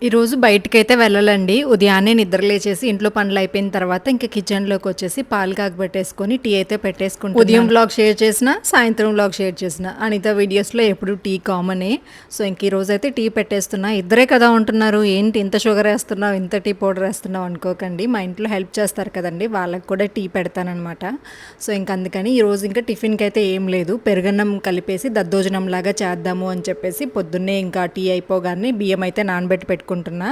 ఈరోజు బయటికైతే వెళ్ళాలండి. ఉదయాన్నే నిద్ర లేచేసి ఇంట్లో పనులయిపోయిన తర్వాత ఇంక కిచెన్‌లోకొచ్చేసి పాలు కాగబెట్టేసుకొని టీ అయితే పెట్టేసుకుంటున్నాను. ఉదయం వ్లాగ్ షేర్ చేసినా, సాయంత్రం వ్లాగ్ షేర్ చేసినా అనిత వీడియోస్‌లో ఎప్పుడు టీ కామనే. సో, ఇంక ఈరోజైతే టీ పెట్టేస్తున్నా. ఇద్దరే కదా ఉంటున్నారు. ఏంటి ఇంత షుగర్ ఏస్తున్నావు, ఇంత టీ పౌడర్ ఏస్తున్నావు అనుకోకండి. మా ఇంట్లో హెల్ప్ చేస్తారు కదండీ! వాళ్ళకి కూడా టీ పెడతాననమాట. సో, ఇంక అందుకని ఈరోజు ఇంకా టిఫిన్‌కైతే ఏం లేదు. పెరుగన్నం కలిపేసి దద్దోజనంలాగా చేద్దాము అని చెప్పేసి పొద్దున్నే ఇంకా టీ అయిపోగానే బియ్యం అయితే నానబెట్టి పెట్టుకుంటున్నా.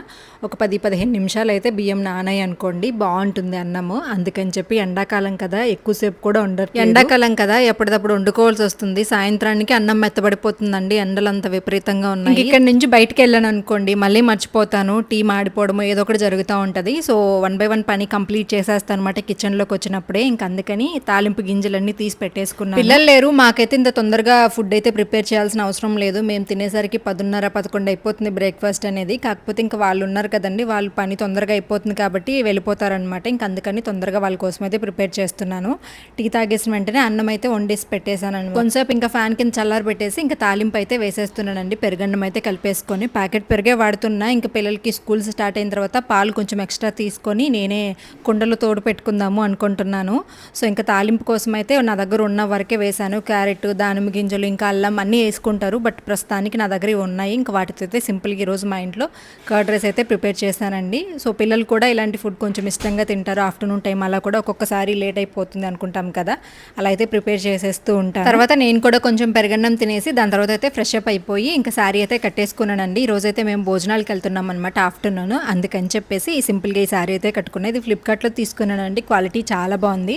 ఒక 10-15 నిమిషాలైతే బియ్యం నానాయి అనుకోండి బావుంటుంది అన్నము. అందుకని చెప్పి ఎండాకాలం కదా ఎక్కువసేపు కూడా ఉండట్లేదు. ఎండాకాలం కదా ఎప్పటిదప్పుడు వండుకోవాల్సొస్తుంది. సాయంత్రానికి అన్నం మెత్తబడిపోతుందండి. ఎండలంత విపరీతంగా ఉన్నాయి. ఇక్కడి నుంచి బయటికెళ్ళాను అనుకోండి మళ్ళీ మర్చిపోతాను. టీ మాడిపోవడమో ఏదో ఒకటి జరుగుతా ఉంటది. సో, వన్ బై వన్ పని కంప్లీట్ చేసేస్తానన్నమాట కిచెన్‌లోకి వచ్చినప్పుడే. ఇంక అందుకని తాలింపు గింజలన్నీ తీసి పెట్టేసుకున్నాను. పిల్లలు లేరు. మాకైతే ఇంత తొందరగా ఫుడ్ అయితే ప్రిపేర్ చేయాల్సిన అవసరం లేదు. మేము తినేసరికి 10:30, 11 అయిపోతుంది బ్రేక్‌ఫాస్ట్ అనేది. కాకపోతే ఇంకా వాళ్ళు ఉన్నారు కదండి, వాళ్ళ పని తొందరగా అయిపోతుంది కాబట్టి వెళ్ళిపోతారనమాట. ఇంక అందుకని తొందరగా వాళ్ళ కోసం అయితే ప్రిపేర్ చేస్తున్నాను. టీ తాగేసిన వెంటనే అన్నం అయితే వండేసి పెట్టేశాను. కొంచెంసేపు ఇంకా ఫ్యాన్ కింద చల్లారి పెట్టేసి ఇంకా తాలింపు అయితే వేసేస్తున్నానండి. పెరుగన్నం అయితే కలిపేసుకొని ప్యాకెట్ పెరిగే వాడుతున్నా. ఇంకా పిల్లలకి స్కూల్స్ స్టార్ట్ అయిన తర్వాత పాలు కొంచెం ఎక్స్ట్రా తీసుకొని నేనే కుండలో తోడు పెట్టుకుందాము అనుకుంటున్నాను. సో, ఇంకా తాలింపు కోసం అయితే నా దగ్గర ఉన్న వరకే వేశాను. క్యారెట్, దానిమ్మ గింజలు, ఇంకా అల్లం అన్నీ వేసుకుంటారు. బట్ ప్రస్తుతానికి నా దగ్గర ఉన్నాయి. ఇంకా వాటితో అయితే సింపుల్గా ఈరోజు మా ఇంట్లో కర్డ్ రైస్ అయితే ప్రిపేర్ చేశానండి. సో, పిల్లలు కూడా ఇలాంటి ఫుడ్ కొంచెం ఇష్టంగా తింటారు. ఆఫ్టర్నూన్ టైం అలా కూడా ఒక్కొక్కసారి లేట్ అయిపోతుంది అనుకుంటాం కదా, అలా అయితే ప్రిపేర్ చేసేస్తూ ఉంటాను. తర్వాత నేను కూడా కొంచెం పెరుగన్నం తినేసి దాని తర్వాత అయితే ఫ్రెష్ అప్ అయిపోయి ఇంకా శారీ అయితే కట్టేసుకున్నానండి. ఈరోజైతే మేము భోజనాలకు వెళ్తున్నాం అనమాట ఆఫ్టర్నూన్. అందుకని చెప్పేసి సింపుల్గా ఈ శారీ అయితే కట్టుకున్నాను. ఇది ఫ్లిప్కార్ట్లో తీసుకున్నానండి. క్వాలిటీ చాలా బాగుంది.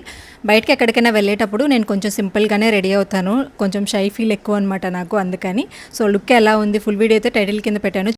బయటకి ఎక్కడికైనా వెళ్ళేటప్పుడు నేను కొంచెం సింపుల్గానే రెడీ అవుతాను. కొంచెం షై ఫీల్ ఎక్కువ అనమాట నాకు, అందుకని. సో, లుక్ ఎలా ఉంది ఫుల్ వీడియో అయితే టైటిల్ కింద పెట్టాను.